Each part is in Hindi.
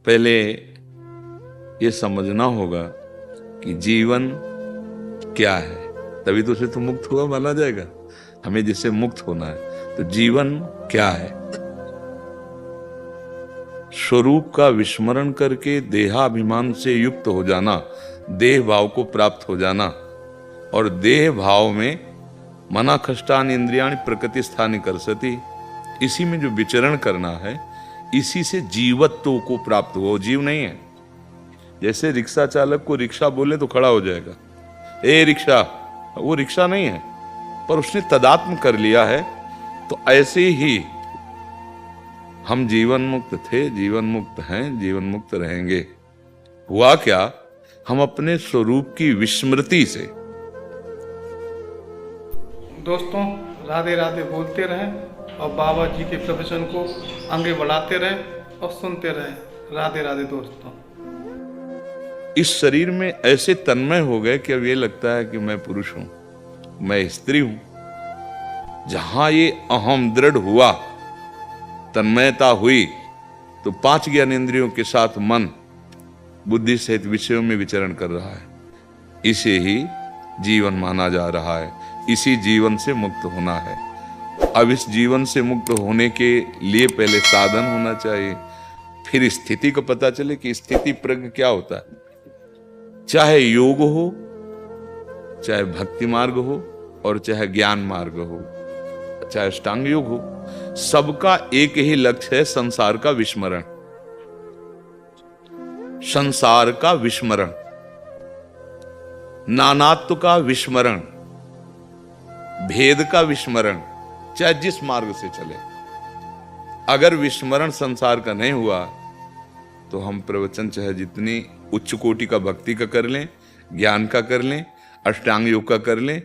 पहले ये समझना होगा कि जीवन क्या है, तभी तो उसे तो मुक्त हुआ माना जाएगा। हमें जिससे मुक्त होना है, तो जीवन क्या है? स्वरूप का विस्मरण करके देहाभिमान से युक्त हो जाना, देह भाव को प्राप्त हो जाना, और देह भाव में मना खष्टान इंद्रियाणि प्रकृति स्थानी करसति, इसी में जो विचरण करना है, इसी से जीवत्व को प्राप्त हो। जीव नहीं है। जैसे रिक्शा चालक को रिक्शा बोले तो खड़ा हो जाएगा, ए रिक्शा, वो रिक्शा नहीं है, पर उसने तदात्म कर लिया है। तो ऐसे ही हम जीवन मुक्त थे, जीवन मुक्त हैं, जीवन मुक्त रहेंगे। हुआ क्या? हम अपने स्वरूप की विस्मृति से। दोस्तों, राधे राधे बोलते रहें और बाबा जी के प्रवचन को आगे बढ़ाते रहें और सुनते रहें। राधे राधे दोस्तों। इस शरीर में ऐसे तन्मय हो गए कि अब ये लगता है कि मैं पुरुष हूं, मैं स्त्री हूं। जहां ये अहम दृढ़ हुआ, तन्मयता हुई, तो 5 ज्ञानेंद्रियों के साथ मन बुद्धि सहित विषयों में विचरण कर रहा है। इसे ही जीवन माना जा रहा है। इसी जीवन से मुक्त होना है। अब इस जीवन से मुक्त होने के लिए पहले साधन होना चाहिए, फिर स्थिति को पता चले कि स्थिति प्रज्ञ क्या होता है। चाहे योग हो, चाहे भक्ति मार्ग हो, और चाहे ज्ञान मार्ग हो, चाहे अष्टांग योग हो, सबका एक ही लक्ष्य है, संसार का विस्मरण। संसार का विस्मरण, नानात्व का विस्मरण, भेद का विस्मरण, चाहे जिस मार्ग से चले। अगर विस्मरण संसार का नहीं हुआ, तो हम प्रवचन चाहे जितनी उच्च कोटि का भक्ति का कर लें, ज्ञान का कर लें, अष्टांग योग का कर लें,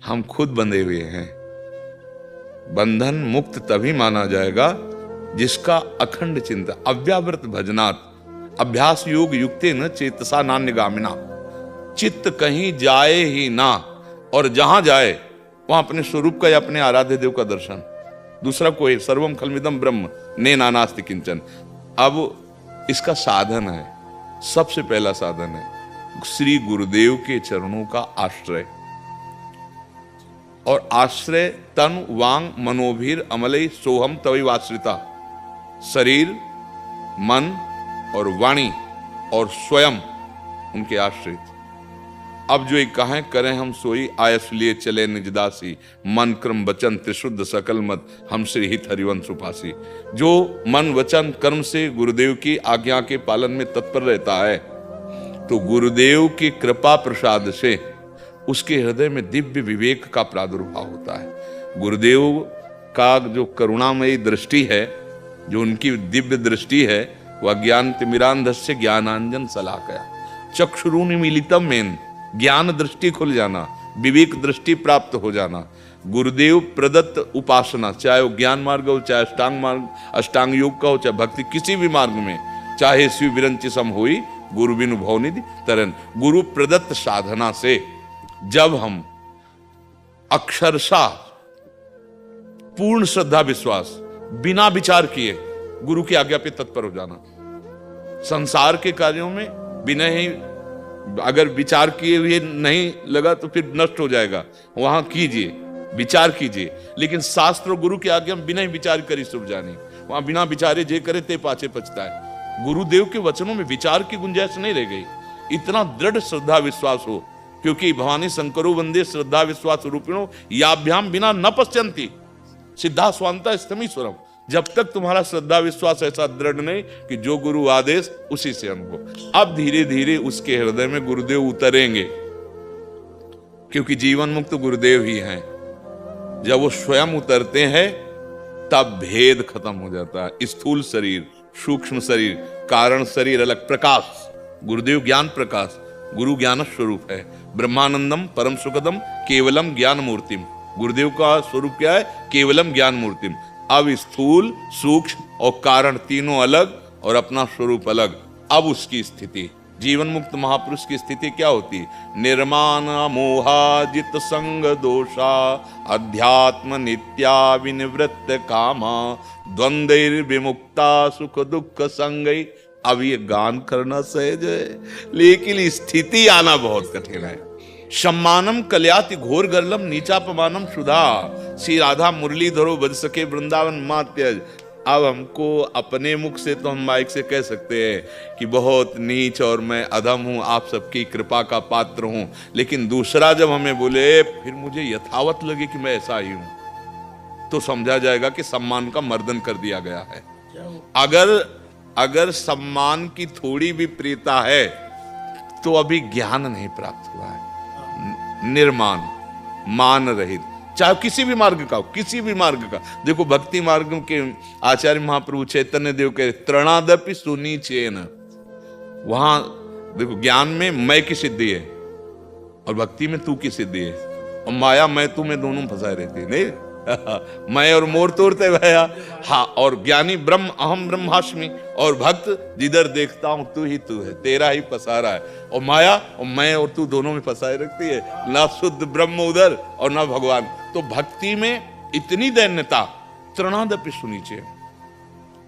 हम खुद बंधे हुए हैं। बंधन मुक्त तभी माना जाएगा जिसका अखंड चिंता, अव्यावृत भजनात् अभ्यास योग युक्ते न चेतसा नान्यगामिना। चित्त कहीं जाए ही ना, और जहां जाए वहां अपने स्वरूप का या अपने आराध्य देव का दर्शन। दूसरा कोई, सर्वम खलमिदम ब्रह्म ने नानास्ति किंचन। अब इसका साधन है, सबसे पहला साधन है श्री गुरुदेव के चरणों का आश्रय। और आश्रय तन वांग मनोभीर अमलई सोहम तवैवाश्रिता। शरीर, मन और वाणी और स्वयं उनके आश्रित। अब जो एक कहें करें हम सोई, आयस लिए चले निजदासी, मन क्रम वचन त्रिशुद्ध सकल मत, हम श्री हित हरिवंश उपासी। जो मन वचन कर्म से गुरुदेव की आज्ञा के पालन में तत्पर रहता है, तो गुरुदेव की कृपा प्रसाद से उसके हृदय में दिव्य विवेक का प्रादुर्भाव होता है। गुरुदेव का जो करुणामयी दृष्टि है, जो उनकी दिव्य दृष्टि है, वह ज्ञान तिमिरांधस्य ज्ञानांजन सलाकया चक्षुरुनि मिलितम मेन, ज्ञान दृष्टि खुल जाना, विवेक दृष्टि प्राप्त हो जाना। गुरुदेव प्रदत्त उपासना, चाहे वो ज्ञान मार्ग हो, चाहे अष्टांग मार्ग, अष्टांग योग का हो, चाहे भक्ति, किसी भी मार्ग में, चाहे शिव विरंचि सम होई गुरु बिनु भवनिधि तरन। गुरु प्रदत्त साधना से जब हम अक्षरशः पूर्ण श्रद्धा विश्वास, बिना विचार किए गुरु की आज्ञा पे तत्पर हो जाना। संसार के कार्यों में बिना ही अगर विचार किए हुए नहीं लगा तो फिर नष्ट हो जाएगा। वहां कीजिए, विचार कीजिए, लेकिन शास्त्र गुरु की आज्ञा बिना ही विचार करी सुर जानी। वहां बिना विचारे जे करे ते पाछे पछता है। गुरुदेव के वचनों में विचार की गुंजाइश नहीं रह गई। इतना दृढ़ श्रद्धा विश्वास हो, क्योंकि भवानी शंकरो वंदे श्रद्धा विश्वास रूपिणो याभ्याम बिना न पश्यन्ति सिद्धा स्वांता स्तमीश्वरम। जब तक तुम्हारा श्रद्धा विश्वास ऐसा दृढ़ नहीं कि जो गुरु आदेश उसी से अनुभव। अब धीरे धीरे उसके हृदय में गुरुदेव उतरेंगे, क्योंकि जीवन मुक्त गुरुदेव ही हैं। जब वो स्वयं उतरते हैं, तब भेद खत्म हो जाता है। स्थूल शरीर, सूक्ष्म शरीर, कारण शरीर अलग। प्रकाश, गुरुदेव ज्ञान प्रकाश, गुरु ज्ञान स्वरूप है। ब्रह्मानंदम परम सुखदम केवलम ज्ञान मूर्तिम। गुरुदेव का स्वरूप क्या है? केवलम ज्ञान मूर्तिम। अब स्थूल, सूक्ष्म और कारण तीनों अलग, और अपना स्वरूप अलग। अब उसकी स्थिति, जीवन मुक्त महापुरुष की स्थिति क्या होती? निर्माण मोहाजित संग दोषा अध्यात्म नित्या विनिवृत्त कामा द्वंद्वैर्विमुक्ता सुख दुख संगै अब ये गान करना सहज है, लेकिन स्थिति आना बहुत कठिन है। सम्मानम कल्याति घोर गर्लम नीचापमानम सुधा, श्री राधा मुरलीधरो बज सके वृंदावन मात्यज। अब हमको अपने मुख से तो हम माइक से कह सकते हैं कि बहुत नीच और मैं अधम हूं, आप सबकी कृपा का पात्र हूं, लेकिन दूसरा जब हमें बोले फिर मुझे यथावत लगे कि मैं ऐसा ही हूं, तो समझा जाएगा कि सम्मान का मर्दन कर दिया गया है। अगर सम्मान की थोड़ी भी प्रियता है तो अभी ज्ञान नहीं प्राप्त हुआ है। निर्मान, मान रहित, चाहे किसी भी मार्ग का हो, किसी भी मार्ग का। देखो भक्ति मार्ग के आचार्य महाप्रभु चैतन्य देव के त्रणादपि सुनी चेन, वहां देखो ज्ञान में मैं की सिद्धि है और भक्ति में तू की सिद्धि है, और माया मैं तू में दोनों फंसाए रहती है, नहीं मैं और मोर तोड़ते भया। हाँ, और ज्ञानी ब्रह्म अहम ब्रह्मास्मि, और भक्त जिधर देखता हूं तू ही तू है, तेरा ही पसारा है। और माया और मैं और तू दोनों में फंसाए रखती है, ना शुद्ध ब्रह्म उधर और ना भगवान। तो भक्ति में इतनी दैन्यता, तृणादपि सुनीचे,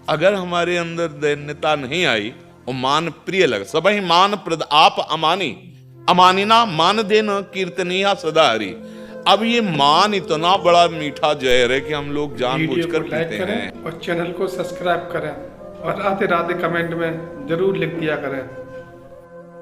अगर हमारे अंदर दैन्यता नहीं आई और मान प्रिय लग, सब ही मान प्रद आप अमानी, अमानिना मान देना कीर्तनिया सदा हरि। अब ये मान इतना बड़ा मीठा जहर है कि हम लोग जानबूझकर पीते हैं। और चैनल को सब्सक्राइब करें और राधे राधे कमेंट में जरूर लिख दिया करें।